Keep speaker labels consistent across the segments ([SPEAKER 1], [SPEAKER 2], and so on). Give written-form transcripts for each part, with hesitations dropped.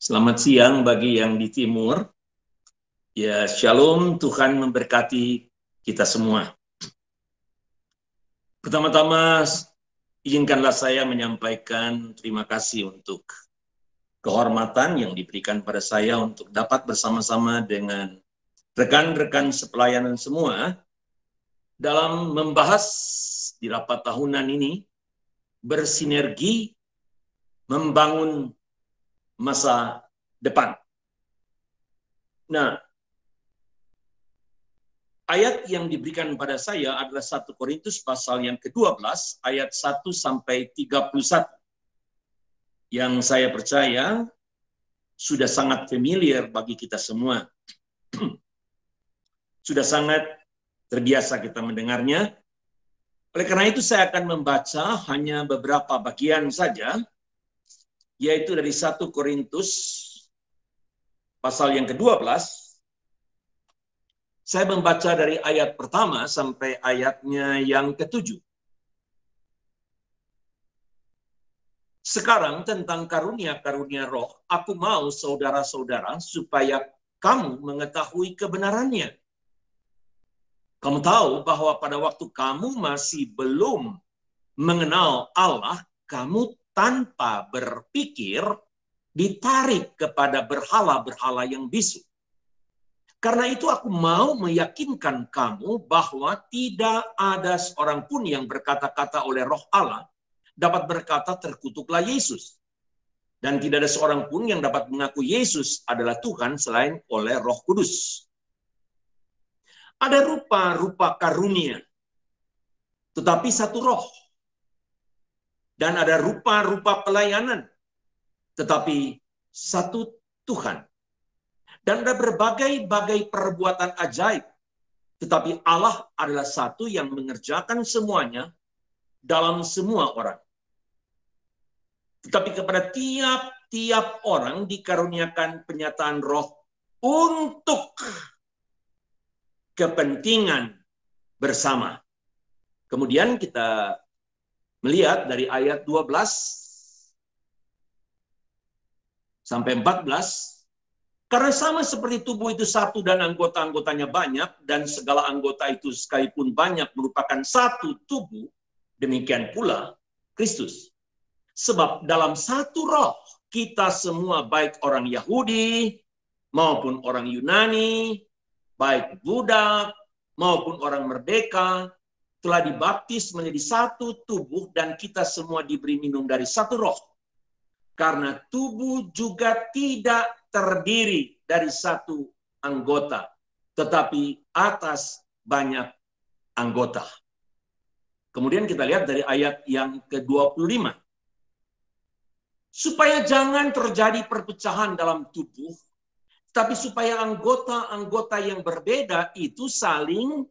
[SPEAKER 1] Selamat siang bagi yang di timur. Ya, shalom, Tuhan memberkati kita semua. Pertama-tama, izinkanlah saya menyampaikan terima kasih untuk kehormatan yang diberikan pada saya untuk dapat bersama-sama dengan rekan-rekan sepelayanan semua dalam membahas di rapat tahunan ini bersinergi membangun masa depan. Nah, ayat yang diberikan pada saya adalah 1 Korintus pasal yang ke-12 ayat 1 sampai 31. Yang saya percaya sudah sangat familiar bagi kita semua. Sudah sangat terbiasa kita mendengarnya. Oleh karena itu saya akan membaca hanya beberapa bagian saja, yaitu dari 1 Korintus pasal yang ke-12. Saya membaca dari ayat pertama sampai ayatnya yang ke-7. Sekarang tentang karunia-karunia roh, aku mau saudara-saudara supaya kamu mengetahui kebenarannya. Kamu tahu bahwa pada waktu kamu masih belum mengenal Allah, kamu tanpa berpikir ditarik kepada berhala-berhala yang bisu. Karena itu aku mau meyakinkan kamu bahwa tidak ada seorang pun yang berkata-kata oleh roh Allah dapat berkata terkutuklah Yesus. Dan tidak ada seorang pun yang dapat mengaku Yesus adalah Tuhan selain oleh Roh Kudus. Ada rupa-rupa karunia, tetapi satu roh. Dan ada rupa-rupa pelayanan, tetapi satu Tuhan. Dan ada berbagai-bagai perbuatan ajaib, tetapi Allah adalah satu yang mengerjakan semuanya dalam semua orang. Tetapi kepada tiap-tiap orang dikaruniakan penyataan roh untuk kepentingan bersama. Kemudian kita melihat dari ayat 12 sampai 14, karena sama seperti tubuh itu satu dan anggota-anggotanya banyak, dan segala anggota itu sekalipun banyak merupakan satu tubuh, demikian pula Kristus. Sebab dalam satu roh kita semua, baik orang Yahudi maupun orang Yunani, baik budak maupun orang merdeka, telah dibaptis menjadi satu tubuh, dan kita semua diberi minum dari satu roh. Karena tubuh juga tidak terdiri dari satu anggota, tetapi atas banyak anggota. Kemudian kita lihat dari ayat yang ke-25. Supaya jangan terjadi perpecahan dalam tubuh, tapi supaya anggota-anggota yang berbeda itu saling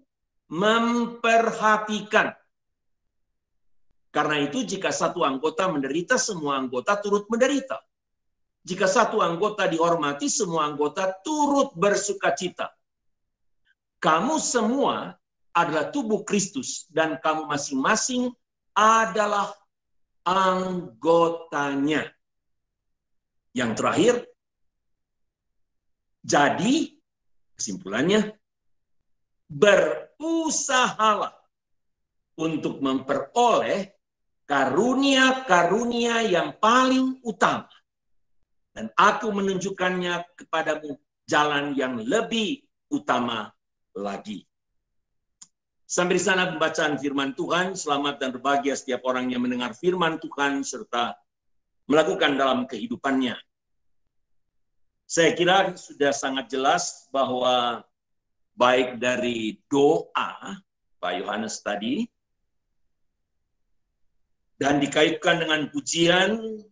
[SPEAKER 1] memperhatikan. Karena itu jika satu anggota menderita, semua anggota turut menderita. Jika satu anggota dihormati, semua anggota turut bersukacita. Kamu semua adalah tubuh Kristus, dan kamu masing-masing adalah anggotanya. Yang terakhir, jadi kesimpulannya, berusahalah untuk memperoleh karunia-karunia yang paling utama. Dan aku menunjukkannya kepadamu jalan yang lebih utama lagi. Sampai di sana pembacaan firman Tuhan. Selamat dan berbahagia setiap orang yang mendengar firman Tuhan serta melakukan dalam kehidupannya. Saya kira sudah sangat jelas bahwa baik dari doa Pak Yohanes tadi, dan dikaitkan dengan pujian,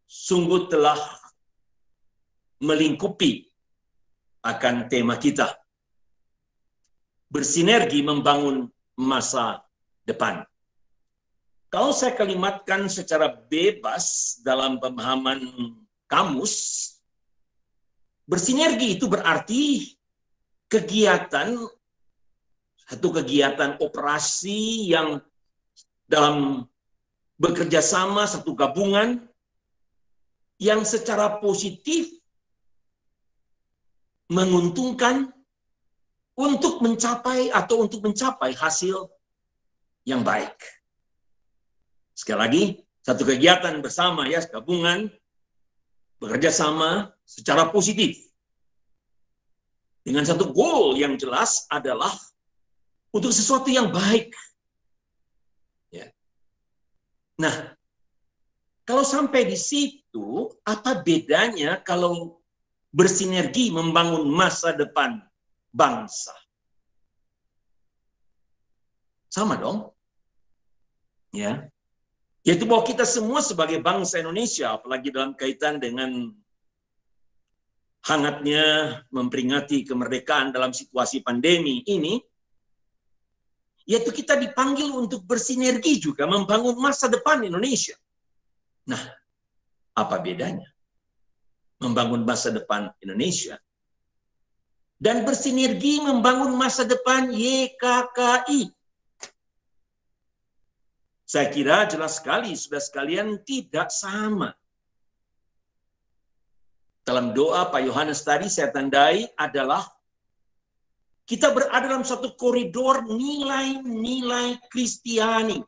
[SPEAKER 1] sungguh telah melingkupi akan tema kita. Bersinergi membangun masa depan. Kalau saya kalimatkan secara bebas dalam pemahaman kamus, bersinergi itu berarti satu kegiatan operasi yang dalam bekerja sama, satu gabungan yang secara positif menguntungkan untuk mencapai hasil yang baik. Sekali lagi, satu kegiatan bersama ya, gabungan, bekerja sama secara positif. Dengan satu goal yang jelas adalah untuk sesuatu yang baik. Ya. Nah, kalau sampai di situ, apa bedanya kalau bersinergi membangun masa depan bangsa? Sama dong. Ya. Yaitu bahwa kita semua sebagai bangsa Indonesia, apalagi dalam kaitan dengan hangatnya memperingati kemerdekaan dalam situasi pandemi ini, yaitu kita dipanggil untuk bersinergi juga membangun masa depan Indonesia. Nah, apa bedanya membangun masa depan Indonesia dan bersinergi membangun masa depan YKKI? Saya kira jelas sekali, sudah sekalian, tidak sama. Dalam doa Pak Yohanes tadi saya tandai adalah kita berada dalam satu koridor nilai-nilai Kristiani.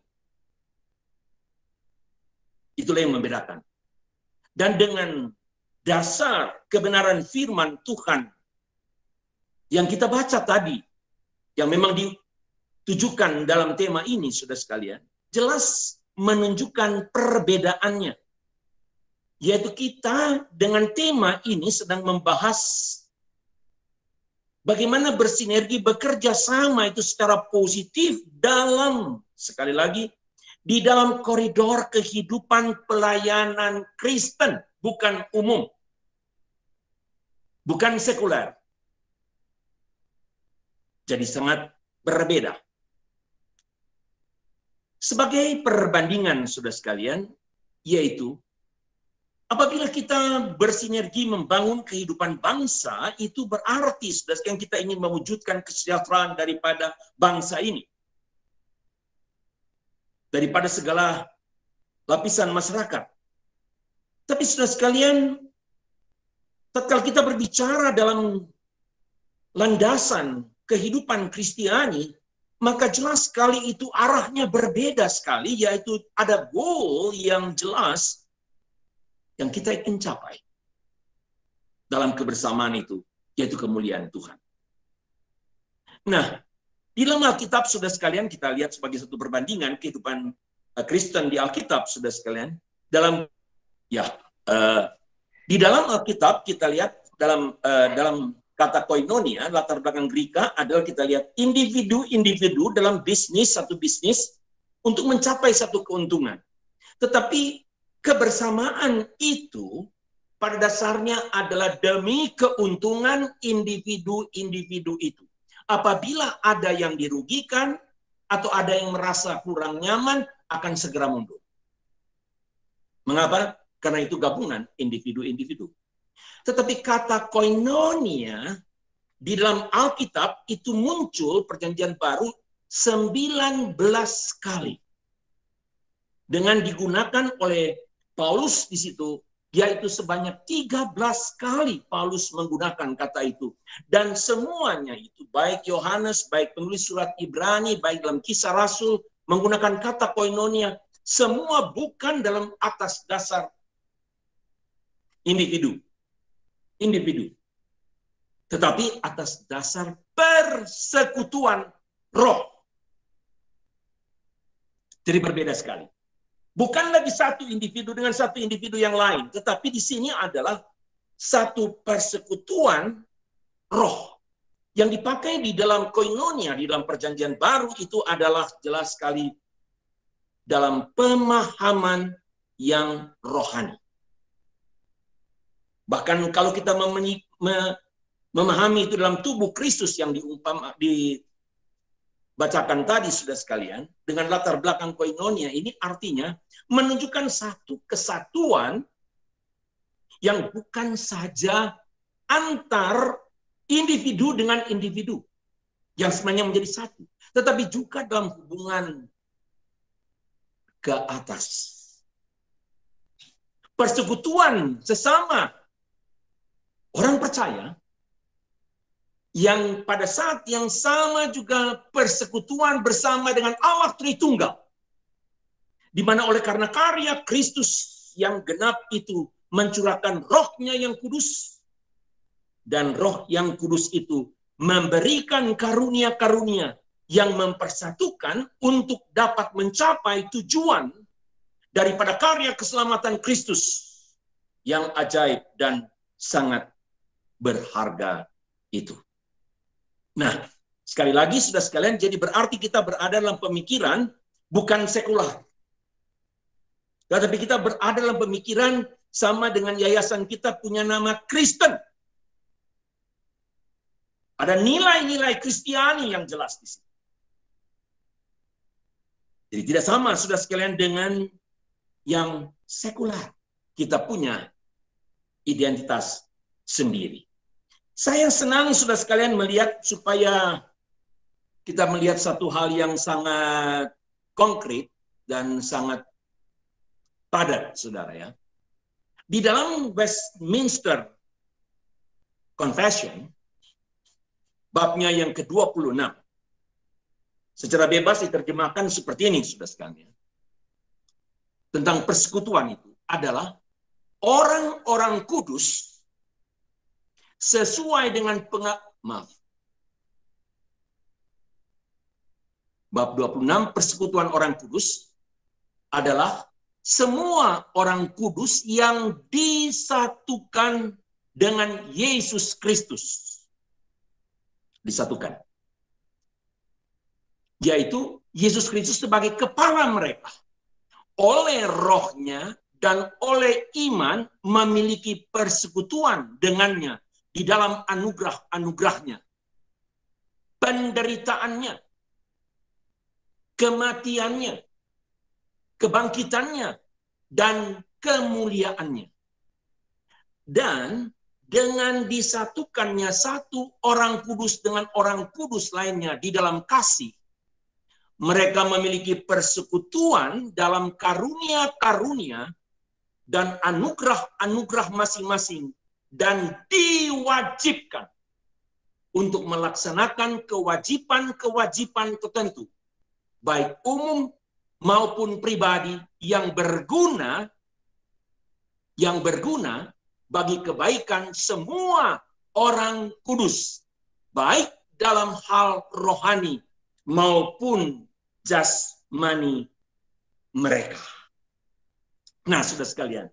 [SPEAKER 1] Itulah yang membedakan. Dan dengan dasar kebenaran firman Tuhan yang kita baca tadi, yang memang ditujukan dalam tema ini, sudah sekalian, jelas menunjukkan perbedaannya. Yaitu kita dengan tema ini sedang membahas bagaimana bersinergi, bekerja sama itu secara positif dalam, sekali lagi, di dalam koridor kehidupan pelayanan Kristen, bukan umum, bukan sekuler. Jadi sangat berbeda. Sebagai perbandingan, saudara sekalian, yaitu apabila kita bersinergi membangun kehidupan bangsa, itu berarti saudara sekalian kita ingin mewujudkan kesejahteraan daripada bangsa ini. Daripada segala lapisan masyarakat. Tapi saudara sekalian, tatkala kita berbicara dalam landasan kehidupan Kristiani, maka jelas sekali itu arahnya berbeda sekali, yaitu ada goal yang jelas yang kita ingin capai dalam kebersamaan itu, yaitu kemuliaan Tuhan. Nah, di dalam Alkitab, saudara sekalian, kita lihat sebagai satu perbandingan kehidupan Kristen di Alkitab, saudara sekalian. Di dalam Alkitab kita lihat dalam kata koinonia, latar belakang Greka adalah kita lihat individu-individu dalam satu bisnis untuk mencapai satu keuntungan. Tetapi kebersamaan itu pada dasarnya adalah demi keuntungan individu-individu itu. Apabila ada yang dirugikan atau ada yang merasa kurang nyaman, akan segera mundur. Mengapa? Karena itu gabungan individu-individu. Tetapi kata koinonia di dalam Alkitab itu muncul perjanjian baru 19 kali. Dengan digunakan oleh Paulus di situ, yaitu sebanyak 13 kali Paulus menggunakan kata itu. Dan semuanya itu, baik Yohanes, baik penulis surat Ibrani, baik dalam Kisah Rasul, menggunakan kata koinonia, semua bukan dalam atas dasar individu. Tetapi atas dasar persekutuan roh. Jadi berbeda sekali. Bukan lagi satu individu dengan satu individu yang lain, tetapi di sini adalah satu persekutuan roh. Yang dipakai di dalam koinonia, di dalam perjanjian baru itu adalah jelas sekali dalam pemahaman yang rohani. Bahkan kalau kita memahami itu dalam tubuh Kristus yang dibacakan tadi, sudah sekalian, dengan latar belakang koinonia, ini artinya menunjukkan satu kesatuan yang bukan saja antar individu dengan individu yang sebenarnya menjadi satu, tetapi juga dalam hubungan ke atas. persekutuan sesama orang percaya yang pada saat yang sama juga persekutuan bersama dengan Allah Tritunggal. Di mana oleh karena karya Kristus yang genap itu mencurahkan rohnya yang kudus, dan roh yang kudus itu memberikan karunia-karunia yang mempersatukan untuk dapat mencapai tujuan daripada karya keselamatan Kristus yang ajaib dan sangat berharga itu. Nah, sekali lagi saudara sekalian, jadi berarti kita berada dalam pemikiran bukan sekular. Tetapi kita berada dalam pemikiran sama dengan yayasan kita punya nama Kristen. Ada nilai-nilai Kristiani yang jelas di sini. Jadi tidak sama saudara sekalian dengan yang sekular. Kita punya identitas sendiri. Saya senang saudara sekalian melihat supaya kita melihat satu hal yang sangat konkret dan sangat padat, saudara ya. Di dalam Westminster Confession, babnya yang ke-26, secara bebas diterjemahkan seperti ini, saudara sekalian. Tentang persekutuan itu adalah orang-orang kudus sesuai dengan Bab 26, persekutuan orang kudus adalah semua orang kudus yang disatukan dengan Yesus Kristus. Disatukan. Yaitu Yesus Kristus sebagai kepala mereka. Oleh rohnya dan oleh iman memiliki persekutuan dengannya di dalam anugerah-anugerahnya. Penderitaannya, kematiannya, kebangkitannya, dan kemuliaannya. Dan dengan disatukannya satu orang kudus dengan orang kudus lainnya di dalam kasih, mereka memiliki persekutuan dalam karunia-karunia dan anugerah-anugerah masing-masing, dan diwajibkan untuk melaksanakan kewajiban-kewajiban tertentu, baik umum maupun pribadi yang berguna bagi kebaikan semua orang kudus, baik dalam hal rohani maupun jasmani mereka. Nah, saudara sekalian,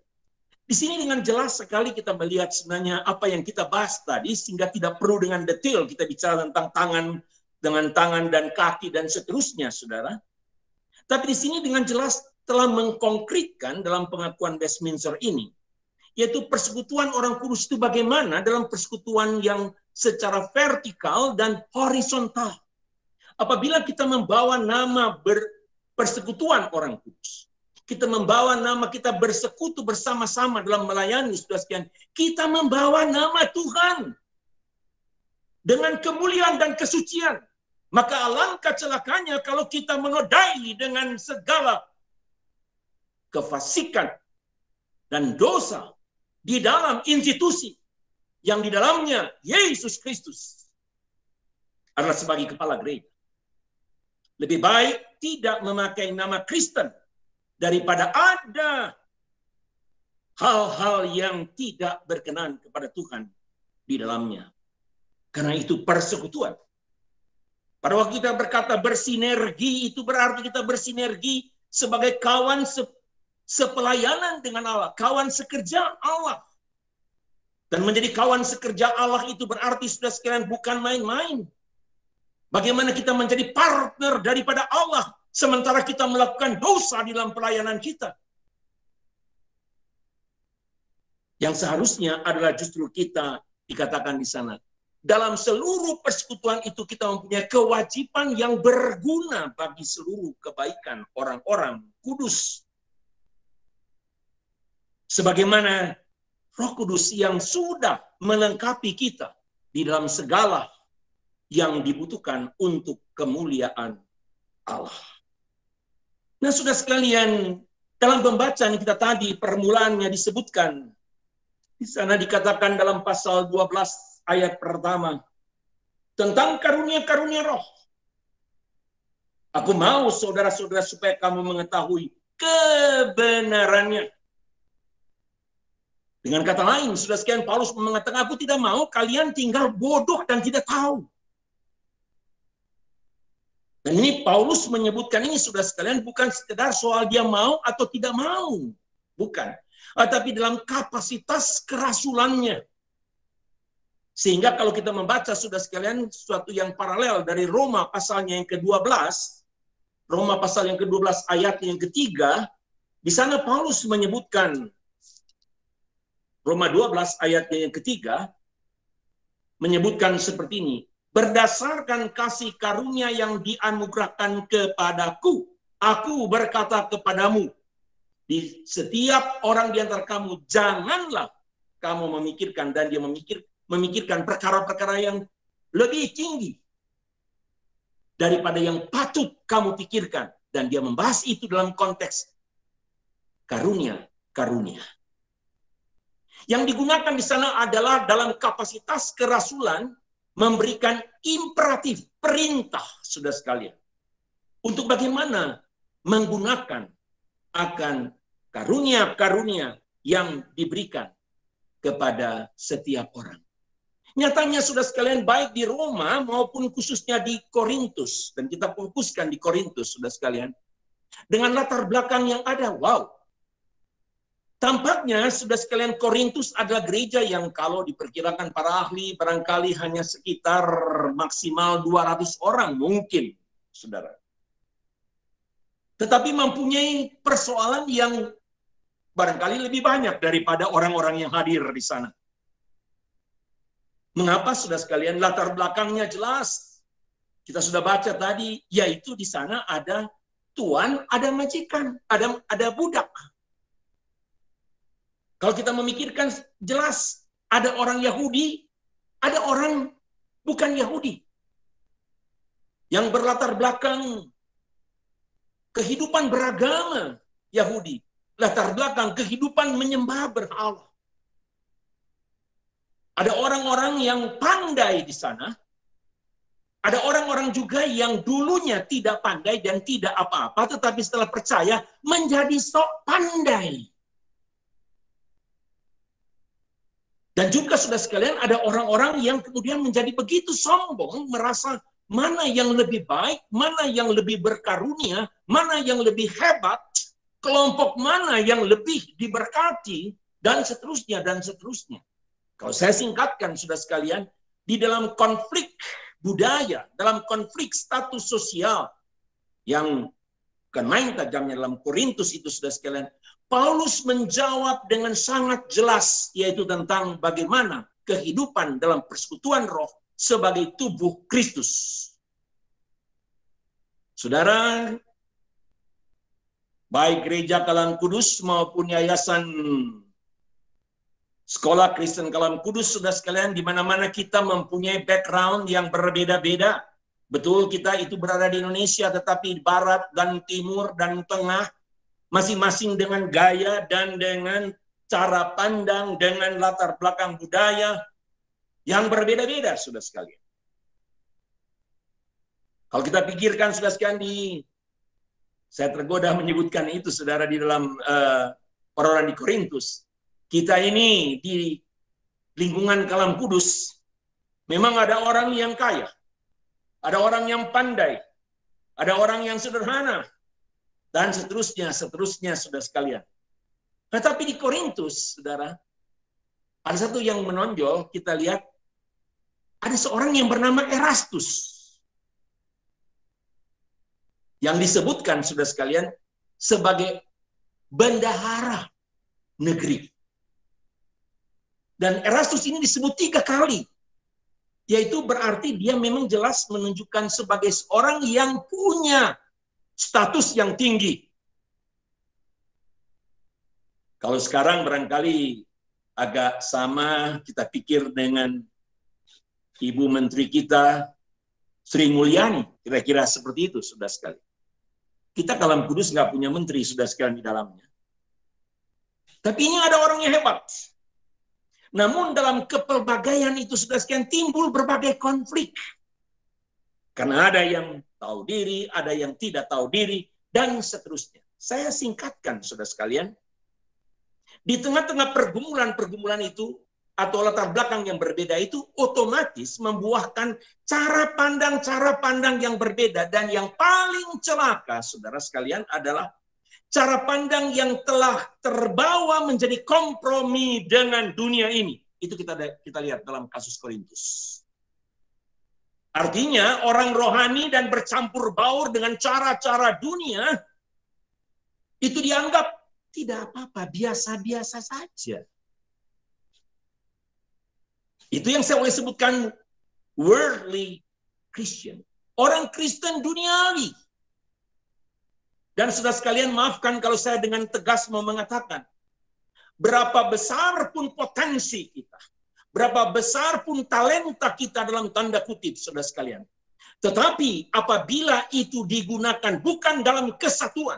[SPEAKER 1] di sini dengan jelas sekali kita melihat sebenarnya apa yang kita bahas tadi, sehingga tidak perlu dengan detail kita bicara tentang tangan dan kaki dan seterusnya, saudara. Tapi di sini dengan jelas telah mengkonkretkan dalam pengakuan Westminster ini, yaitu persekutuan orang kudus itu bagaimana dalam persekutuan yang secara vertikal dan horizontal. Apabila kita membawa nama persekutuan orang kudus, kita membawa nama kita bersekutu bersama-sama dalam melayani, saudara sekalian, kita membawa nama Tuhan dengan kemuliaan dan kesucian. Maka alangkah celakanya kalau kita menodai dengan segala kefasikan dan dosa di dalam institusi yang di dalamnya Yesus Kristus adalah sebagai kepala gereja. Lebih baik tidak memakai nama Kristen daripada ada hal-hal yang tidak berkenan kepada Tuhan di dalamnya. Karena itu persekutuan. Pada waktu kita berkata bersinergi, itu berarti kita bersinergi sebagai kawan sepelayanan dengan Allah, kawan sekerja Allah. Dan menjadi kawan sekerja Allah itu berarti, saudara sekalian, bukan main-main. Bagaimana kita menjadi partner daripada Allah sementara kita melakukan dosa di dalam pelayanan kita. Yang seharusnya adalah justru kita dikatakan di sana, dalam seluruh persekutuan itu kita mempunyai kewajiban yang berguna bagi seluruh kebaikan orang-orang kudus. Sebagaimana Roh Kudus yang sudah melengkapi kita di dalam segala yang dibutuhkan untuk kemuliaan Allah. Nah, saudara sekalian, Dalam pembacaan kita tadi, permulaannya disebutkan. Di sana dikatakan dalam pasal 12 ayat pertama, tentang karunia-karunia roh. Aku mau saudara-saudara supaya kamu mengetahui kebenarannya. Dengan kata lain, sudah sekian Paulus mengatakan, aku tidak mau kalian tinggal bodoh dan tidak tahu. Dan ini Paulus menyebutkan ini sudah sekalian bukan sekedar soal dia mau atau tidak mau. Bukan. Tapi dalam kapasitas kerasulannya. Sehingga kalau kita membaca sudah sekalian sesuatu yang paralel dari Roma pasalnya yang ke-12, Roma pasal yang ke-12 ayat yang ketiga, di sana Paulus menyebutkan, Roma 12 ayat yang ketiga, menyebutkan seperti ini, berdasarkan kasih karunia yang dianugerahkan kepadaku, aku berkata kepadamu, di setiap orang di antara kamu, janganlah kamu memikirkan, dan dia memikirkan perkara-perkara yang lebih tinggi daripada yang patut kamu pikirkan. Dan dia membahas itu dalam konteks karunia-karunia. Yang digunakan di sana adalah dalam kapasitas kerasulan, memberikan imperatif, perintah, saudara sekalian. Untuk bagaimana menggunakan akan karunia-karunia yang diberikan kepada setiap orang. Nyatanya saudara sekalian, baik di Roma maupun khususnya di Korintus, dan kita fokuskan di Korintus, saudara sekalian, dengan latar belakang yang ada, wow. Tampaknya, saudara sekalian, Korintus adalah gereja yang kalau diperkirakan para ahli, barangkali hanya sekitar maksimal 200 orang mungkin, saudara. Tetapi mempunyai persoalan yang barangkali lebih banyak daripada orang-orang yang hadir di sana. Mengapa, saudara sekalian? Latar belakangnya jelas. Kita sudah baca tadi, yaitu di sana ada tuan, ada majikan, ada budak. Kalau kita memikirkan jelas, ada orang Yahudi, ada orang bukan Yahudi. Yang berlatar belakang kehidupan beragama Yahudi. Latar belakang kehidupan menyembah berhala. Ada orang-orang yang pandai di sana. Ada orang-orang juga yang dulunya tidak pandai dan tidak apa-apa, tetapi setelah percaya menjadi sok pandai. Dan juga sudah sekalian ada orang-orang yang kemudian menjadi begitu sombong, merasa mana yang lebih baik, mana yang lebih berkarunia, mana yang lebih hebat, kelompok mana yang lebih diberkati, dan seterusnya, dan seterusnya. Kalau saya singkatkan, sudah sekalian, di dalam konflik budaya, dalam konflik status sosial, yang kemain tajamnya dalam Korintus itu, sudah sekalian, Paulus menjawab dengan sangat jelas, yaitu tentang bagaimana kehidupan dalam persekutuan roh sebagai tubuh Kristus. Saudara, baik Gereja Kalam Kudus maupun Yayasan Sekolah Kristen Kalam Kudus, sudah sekalian, di mana-mana kita mempunyai background yang berbeda-beda. Betul, kita itu berada di Indonesia, tetapi di barat dan timur dan tengah, masing-masing dengan gaya dan dengan cara pandang, dengan latar belakang budaya yang berbeda-beda, sudah sekalian. Kalau kita pikirkan, sudah sekalian, saya tergoda menyebutkan itu, saudara, di dalam orang-orang di Korintus. Kita ini di lingkungan Kalam Kudus, memang ada orang yang kaya, ada orang yang pandai, ada orang yang sederhana, dan seterusnya, sudah sekalian. Tetapi di Korintus, saudara, ada satu yang menonjol, kita lihat, ada seorang yang bernama Erastus. Yang disebutkan, sudah sekalian, sebagai bendahara negeri. Dan Erastus ini disebut 3 kali. Yaitu berarti dia memang jelas menunjukkan sebagai seorang yang punya status yang tinggi. Kalau sekarang barangkali agak sama kita pikir dengan Ibu Menteri kita, Sri Mulyani. Kira-kira seperti itu, sudah sekali. Kita Kalam Kudus nggak punya menteri, sudah sekalian, di dalamnya. Tapi ini ada orang yang hebat. Namun dalam kepelbagaian itu sudah sekian timbul berbagai konflik. Karena ada yang tahu diri, ada yang tidak tahu diri, dan seterusnya. Saya singkatkan, saudara sekalian. Di tengah-tengah pergumulan-pergumulan itu, atau latar belakang yang berbeda itu, otomatis membuahkan cara pandang yang berbeda. Dan yang paling celaka, saudara sekalian, adalah cara pandang yang telah terbawa menjadi kompromi dengan dunia ini. Itu kita lihat dalam kasus Korintus. Artinya orang rohani dan bercampur baur dengan cara-cara dunia itu dianggap tidak apa-apa, biasa-biasa saja. Itu yang saya boleh sebutkan worldly Christian. Orang Kristen duniawi. Dan saudara sekalian, maafkan kalau saya dengan tegas mau mengatakan, berapa besar pun potensi kita, berapa besar pun talenta kita dalam tanda kutip, saudara sekalian. Tetapi apabila itu digunakan bukan dalam kesatuan,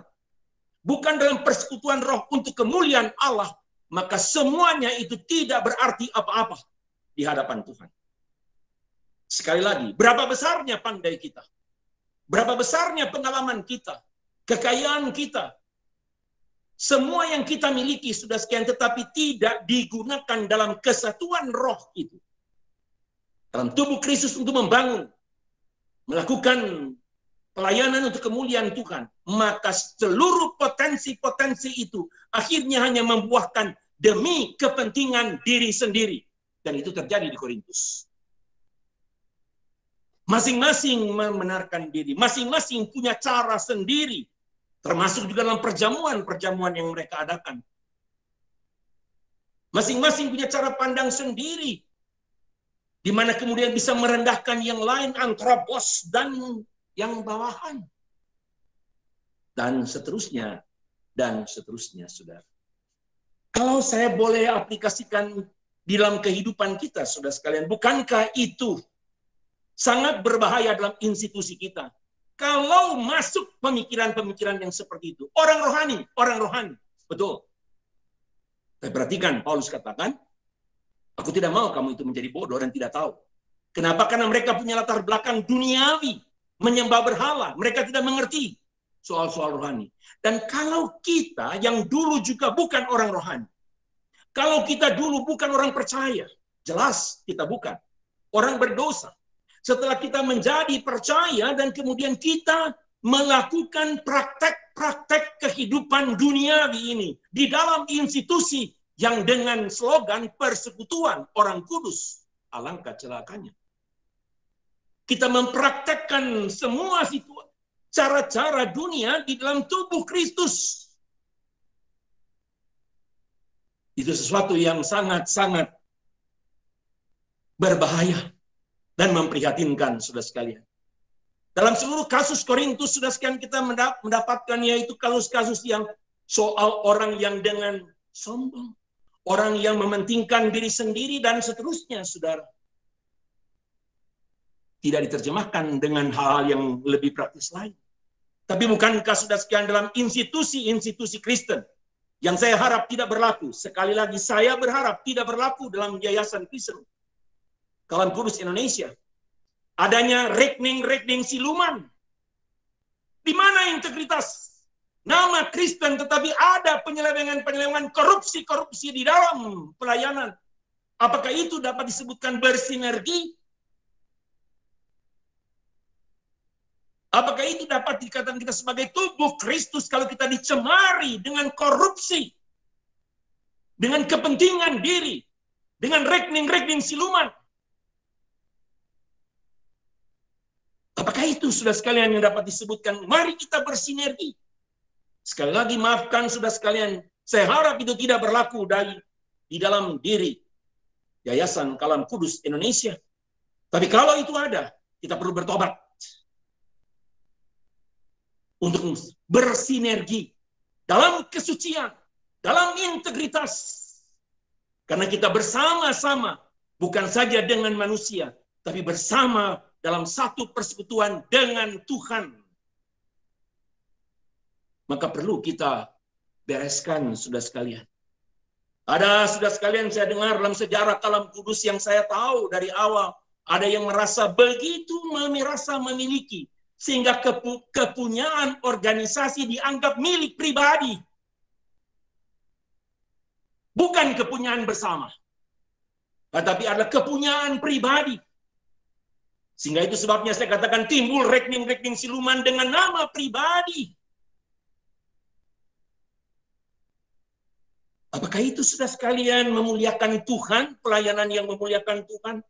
[SPEAKER 1] bukan dalam persekutuan roh untuk kemuliaan Allah, maka semuanya itu tidak berarti apa-apa di hadapan Tuhan. Sekali lagi, berapa besarnya pandai kita, berapa besarnya pengalaman kita, kekayaan kita, semua yang kita miliki sudah sekian, tetapi tidak digunakan dalam kesatuan roh itu. Dalam tubuh Kristus untuk membangun, melakukan pelayanan untuk kemuliaan Tuhan, maka seluruh potensi-potensi itu akhirnya hanya membuahkan demi kepentingan diri sendiri. Dan itu terjadi di Korintus. Masing-masing membenarkan diri, masing-masing punya cara sendiri. Termasuk juga dalam perjamuan-perjamuan yang mereka adakan. Masing-masing punya cara pandang sendiri. Di mana kemudian bisa merendahkan yang lain antara bos dan yang bawahan. Dan seterusnya, saudara. Kalau saya boleh aplikasikan di dalam kehidupan kita, saudara sekalian, bukankah itu sangat berbahaya dalam institusi kita? Kalau masuk pemikiran-pemikiran yang seperti itu. Orang rohani. Betul. Tapi perhatikan, Paulus katakan, aku tidak mau kamu itu menjadi bodoh dan tidak tahu. Kenapa? Karena mereka punya latar belakang duniawi. Menyembah berhala. Mereka tidak mengerti soal-soal rohani. Dan kalau kita yang dulu juga bukan orang rohani. Kalau kita dulu bukan orang percaya. Jelas kita bukan. Orang berdosa. Setelah kita menjadi percaya dan kemudian kita melakukan praktek-praktek kehidupan duniawi ini di dalam institusi yang dengan slogan persekutuan orang kudus, alangkah celakanya. Kita mempraktekkan semua cara-cara dunia di dalam tubuh Kristus. Itu sesuatu yang sangat-sangat berbahaya dan memprihatinkan, saudara sekalian. Dalam seluruh kasus Korintus, saudara sekalian, kita mendapatkan yaitu kasus-kasus yang soal orang yang dengan sombong, orang yang mementingkan diri sendiri, dan seterusnya, saudara. Tidak diterjemahkan dengan hal-hal yang lebih praktis lain. Tapi bukankah, saudara sekalian, dalam institusi-institusi Kristen, yang saya harap tidak berlaku, sekali lagi saya berharap tidak berlaku dalam Yayasan Kristen Kalam Kudus Indonesia, adanya rekening-rekening siluman. Di mana integritas? Nama Kristen tetapi ada penyelewengan-penyelewengan, korupsi-korupsi di dalam pelayanan. Apakah itu dapat disebutkan bersinergi? Apakah itu dapat dikatakan kita sebagai tubuh Kristus kalau kita dicemari dengan korupsi, dengan kepentingan diri, dengan rekening-rekening siluman? Apakah itu, saudara sekalian, yang dapat disebutkan? Mari kita bersinergi. Sekali lagi, maafkan, saudara sekalian, saya harap itu tidak berlaku di dalam diri Yayasan Kalam Kudus Indonesia. Tapi kalau itu ada, kita perlu bertobat untuk bersinergi dalam kesucian, dalam integritas. Karena kita bersama-sama, bukan saja dengan manusia, tapi bersama dalam satu persekutuan dengan Tuhan. Maka perlu kita bereskan, saudara sekalian. Ada, sudah sekalian, saya dengar dalam sejarah kalam kudus yang saya tahu dari awal, ada yang merasa begitu merasa memiliki, sehingga kepunyaan organisasi dianggap milik pribadi. Bukan kepunyaan bersama, tetapi adalah kepunyaan pribadi. Sehingga itu sebabnya saya katakan timbul rekening-rekening siluman dengan nama pribadi. Apakah itu sudah sekalian memuliakan Tuhan, pelayanan yang memuliakan Tuhan?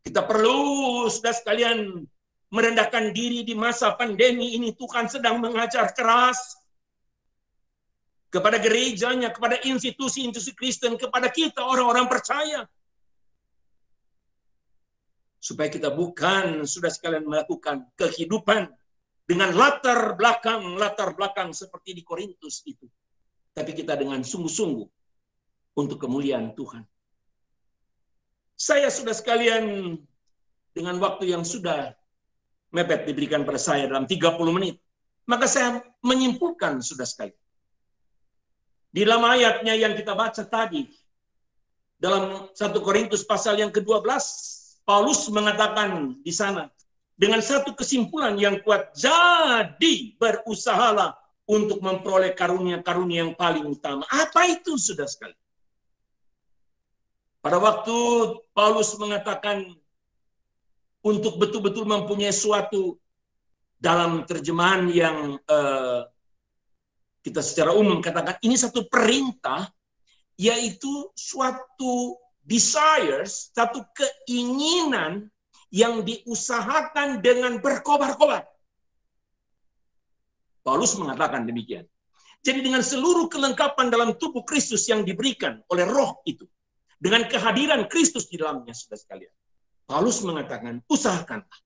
[SPEAKER 1] Kita perlu sudah sekalian merendahkan diri di masa pandemi ini. Tuhan sedang mengajar keras kepada gerejanya, kepada institusi-institusi Kristen, kepada kita orang-orang percaya. Supaya kita bukan sudah sekalian melakukan kehidupan dengan latar belakang seperti di Korintus itu. Tapi kita dengan sungguh-sungguh untuk kemuliaan Tuhan. Saya sudah sekalian, dengan waktu yang sudah mepet diberikan pada saya dalam 30 menit, maka saya menyimpulkan sudah sekalian. Di dalam ayatnya yang kita baca tadi, dalam 1 Korintus pasal yang ke-12, Paulus mengatakan di sana, dengan satu kesimpulan yang kuat, jadi berusahalah untuk memperoleh karunia-karunia yang paling utama. Apa itu, sudah sekali? Pada waktu Paulus mengatakan untuk betul-betul mempunyai suatu, dalam terjemahan yang kita secara umum katakan ini satu perintah, yaitu suatu desires, satu keinginan yang diusahakan dengan berkobar-kobar. Paulus mengatakan demikian. Jadi dengan seluruh kelengkapan dalam tubuh Kristus yang diberikan oleh roh itu, dengan kehadiran Kristus di dalamnya, sudah sekalian, Paulus mengatakan, usahakanlah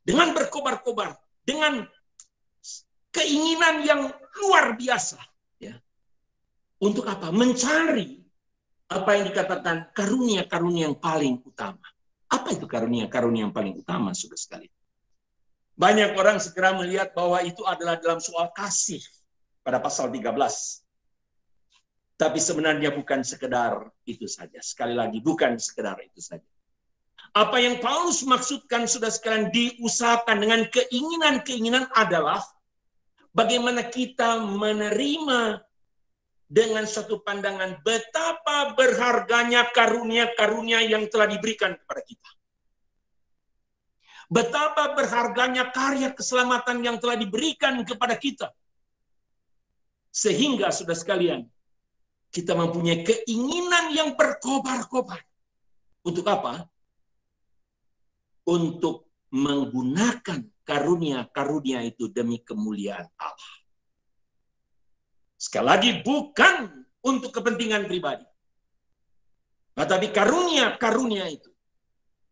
[SPEAKER 1] dengan berkobar-kobar, dengan keinginan yang luar biasa, ya. Untuk apa? Mencari apa yang dikatakan karunia-karunia yang paling utama. Apa itu karunia-karunia yang paling utama, sudah sekalian? Banyak orang segera melihat bahwa itu adalah dalam soal kasih pada pasal 13. Tapi sebenarnya bukan sekedar itu saja. Sekali lagi, bukan sekedar itu saja. Apa yang Paulus maksudkan, sudah sekalian, diusahakan dengan keinginan-keinginan adalah bagaimana kita menerima dengan satu pandangan betapa berharganya karunia-karunia yang telah diberikan kepada kita. Betapa berharganya karya keselamatan yang telah diberikan kepada kita. Sehingga, sudah sekalian, kita mempunyai keinginan yang berkobar-kobar. Untuk apa? Untuk menggunakan karunia-karunia itu demi kemuliaan Allah. Sekali lagi, bukan untuk kepentingan pribadi. Tetapi karunia-karunia itu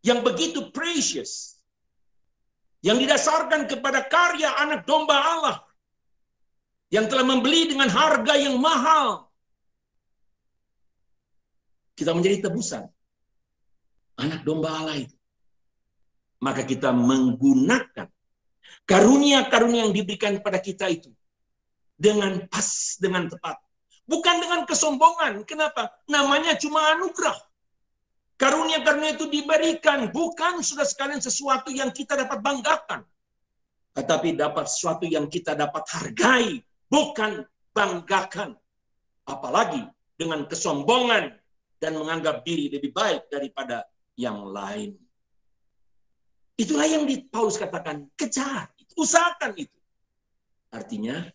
[SPEAKER 1] yang begitu precious, yang didasarkan kepada karya anak domba Allah, yang telah membeli dengan harga yang mahal, kita menjadi tebusan anak domba Allah itu. Maka kita menggunakan karunia-karunia yang diberikan kepada kita itu dengan pas, dengan tepat. Bukan dengan kesombongan. Kenapa? Namanya cuma anugerah. Karunia-karunia itu diberikan, bukan, sudah sekalian, sesuatu yang kita dapat banggakan. Tetapi dapat sesuatu yang kita dapat hargai, bukan banggakan. Apalagi dengan kesombongan dan menganggap diri lebih baik daripada yang lain. Itulah yang Paulus katakan, kejar, usahakan itu. Artinya,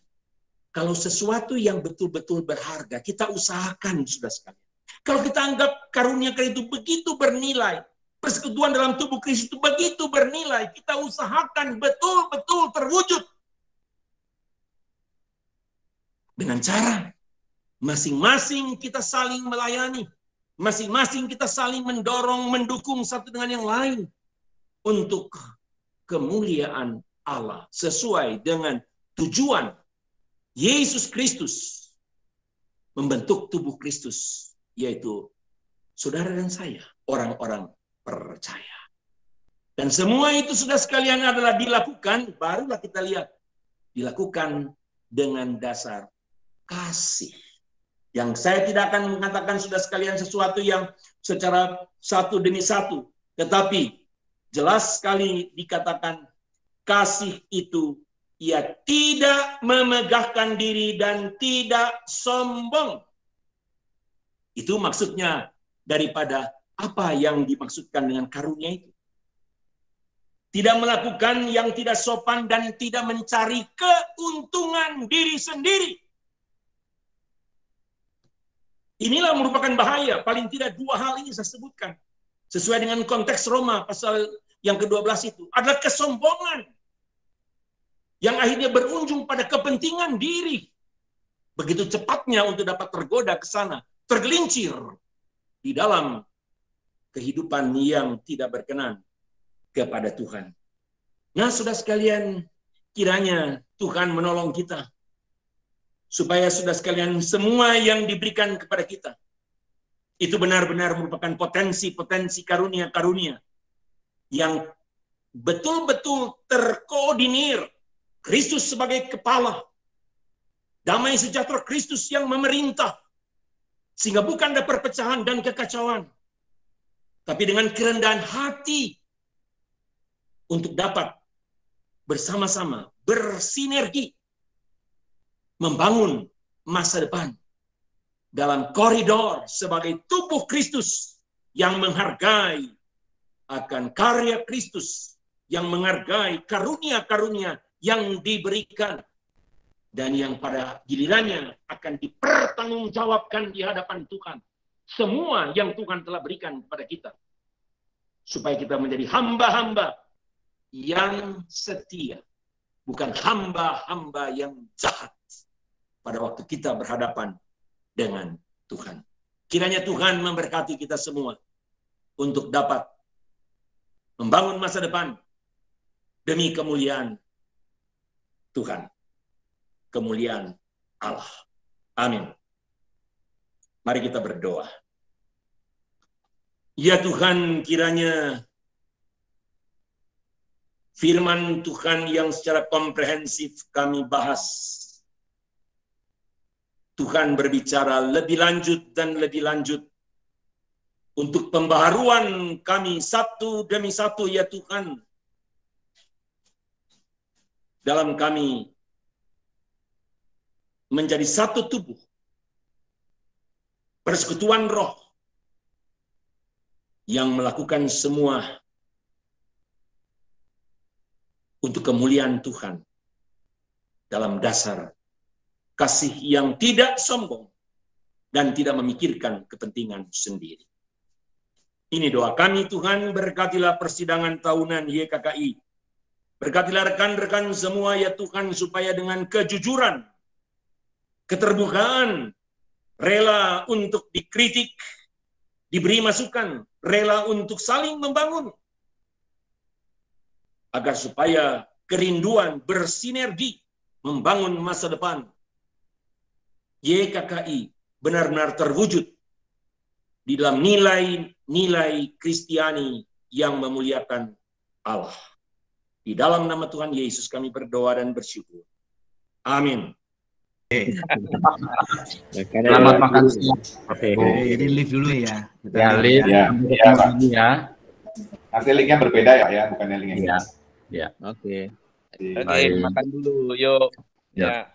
[SPEAKER 1] kalau sesuatu yang betul-betul berharga, kita usahakan, sudah sekalian. Kalau kita anggap karunia itu begitu bernilai, persekutuan dalam tubuh Kristus itu begitu bernilai, kita usahakan betul-betul terwujud. Dengan cara masing-masing kita saling melayani, masing-masing kita saling mendorong, mendukung satu dengan yang lain untuk kemuliaan Allah sesuai dengan tujuan Yesus Kristus membentuk tubuh Kristus, yaitu saudara dan saya, orang-orang percaya. Dan semua itu sudah sekalian adalah dilakukan, barulah kita lihat, dilakukan dengan dasar kasih. Yang saya tidak akan mengatakan sudah sekalian sesuatu yang secara satu demi satu, tetapi jelas sekali dikatakan kasih itu ia tidak memegahkan diri dan tidak sombong. Itu maksudnya daripada apa yang dimaksudkan dengan karunia itu. Tidak melakukan yang tidak sopan dan tidak mencari keuntungan diri sendiri. Inilah merupakan bahaya. Paling tidak dua hal ini saya sebutkan. Sesuai dengan konteks Roma pasal yang ke-12 itu. Adalah kesombongan. Yang akhirnya berujung pada kepentingan diri. Begitu cepatnya untuk dapat tergoda ke sana. Tergelincir di dalam kehidupan yang tidak berkenan kepada Tuhan. Nah, saudara sekalian, kiranya Tuhan menolong kita. Supaya saudara sekalian semua yang diberikan kepada kita itu benar-benar merupakan potensi-potensi karunia-karunia yang betul-betul terkoordinir. Kristus sebagai kepala, damai sejahtera Kristus yang memerintah, sehingga bukan ada perpecahan dan kekacauan, tapi dengan kerendahan hati untuk dapat bersama-sama bersinergi membangun masa depan dalam koridor sebagai tubuh Kristus yang menghargai akan karya Kristus, yang menghargai karunia-karunia yang diberikan dan yang pada gilirannya akan dipertanggungjawabkan di hadapan Tuhan. Semua yang Tuhan telah berikan kepada kita supaya kita menjadi hamba-hamba yang setia, bukan hamba-hamba yang jahat pada waktu kita berhadapan dengan Tuhan. Kiranya Tuhan memberkati kita semua untuk dapat membangun masa depan demi kemuliaan Tuhan, kemuliaan Allah. Amin. Mari kita berdoa. Ya Tuhan, kiranya firman Tuhan yang secara komprehensif kami bahas, Tuhan berbicara lebih lanjut dan lebih lanjut untuk pembaharuan kami satu demi satu, ya Tuhan, dalam kami menjadi satu tubuh, persekutuan roh yang melakukan semua untuk kemuliaan Tuhan dalam dasar kasih yang tidak sombong dan tidak memikirkan kepentingan sendiri. Ini doa kami Tuhan, berkatilah persidangan tahunan YKKI. Berkatilah rekan-rekan semua ya Tuhan, supaya dengan kejujuran, keterbukaan, rela untuk dikritik, diberi masukan, rela untuk saling membangun, agar supaya kerinduan bersinergi membangun masa depan YKKI benar-benar terwujud di dalam nilai-nilai Kristiani yang memuliakan Allah. Di dalam nama Tuhan Yesus kami berdoa dan bersyukur. Amin.
[SPEAKER 2] Selamat makan siang.
[SPEAKER 3] Oke.
[SPEAKER 2] Jadi live dulu ya.
[SPEAKER 3] Ya, live.
[SPEAKER 4] Ya. Nanti linknya berbeda ya, bukan link yang
[SPEAKER 3] ya. Ya.
[SPEAKER 5] Oke, makan dulu. Yuk.
[SPEAKER 3] Ya.